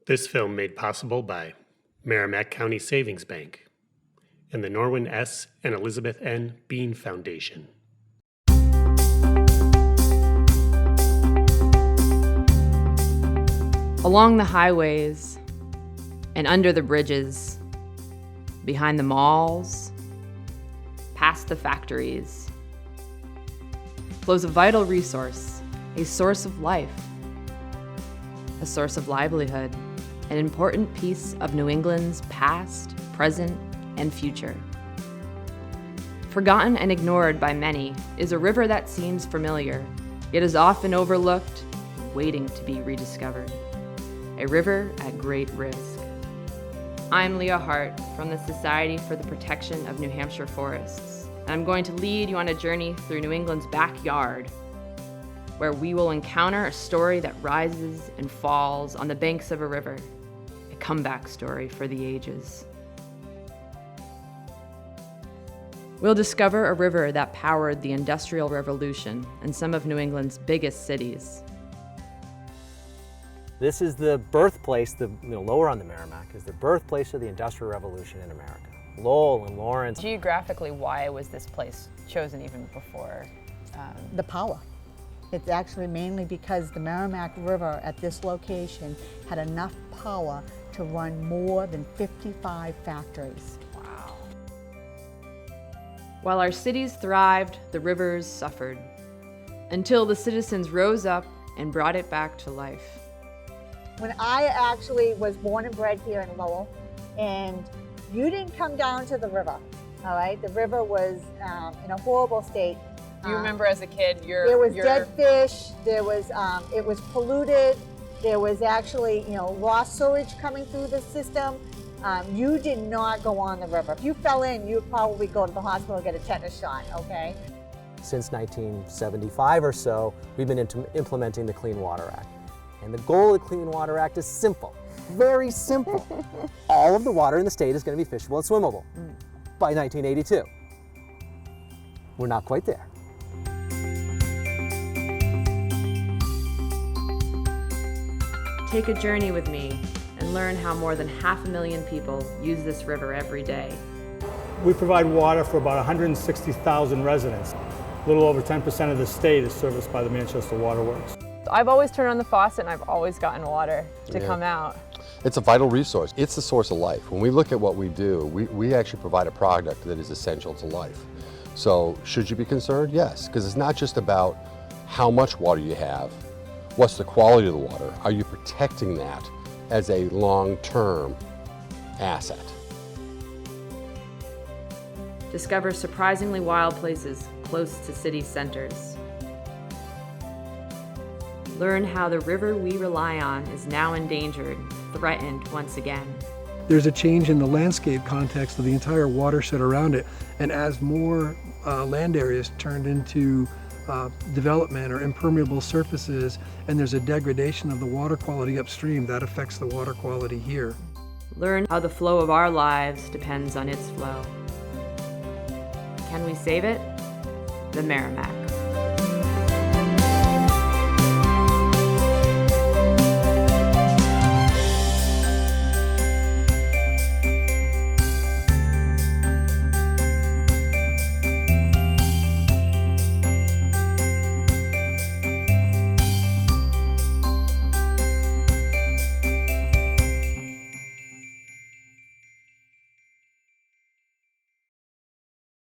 This film made possible by Merrimack County Savings Bank and the Norwin S. and Elizabeth N. Bean Foundation. Along the highways and under the bridges, behind the malls, past the factories, flows a vital resource, a source of life, a source of livelihood, an important piece of New England's past, present, and future. Forgotten and ignored by many is a river that seems familiar, yet is often overlooked, waiting to be rediscovered. A river at great risk. I'm Leah Hart from the Society for the Protection of New Hampshire Forests, and I'm going to lead you on a journey through New England's backyard, where we will encounter a story that rises and falls on the banks of a river, a comeback story for the ages. We'll discover a river that powered the Industrial Revolution and some of New England's biggest cities. This is the birthplace, lower on the Merrimack, is the birthplace of the Industrial Revolution in America. Lowell and Lawrence. Geographically, why was this place chosen even before? The power. It's actually mainly because the Merrimack River at this location had enough power to run more than 55 factories. Wow. While our cities thrived, the rivers suffered, until the citizens rose up and brought it back to life. When I actually was born and bred here in Lowell, and you didn't come down to the river, all right? The river was in a horrible state. Do you remember as a kid, there was dead fish, there was, it was polluted, there was actually, raw sewage coming through the system. You did not go on the river. If you fell in, you'd probably go to the hospital and get a tetanus shot, okay? Since 1975 or so, we've been implementing the Clean Water Act. And the goal of the Clean Water Act is simple, very simple. All of the water in the state is going to be fishable and swimmable by 1982. We're not quite there. Take a journey with me and learn how more than 500,000 people use this river every day. We provide water for about 160,000 residents. A little over 10% of the state is serviced by the Manchester Water Works. I've always turned on the faucet and I've always gotten water to come out. It's a vital resource. It's the source of life. When we look at what we do, we actually provide a product that is essential to life. So should you be concerned? Yes, because it's not just about how much water you have, what's the quality of the water, are you protecting that as a long-term asset? Discover surprisingly wild places close to city centers. Learn how the river we rely on is now endangered, threatened once again. There's a change in the landscape context of the entire watershed around it, and as more land areas turned into development or impermeable surfaces, and there's a degradation of the water quality upstream, that affects the water quality here. Learn how the flow of our lives depends on its flow. Can we save it? The Merrimack.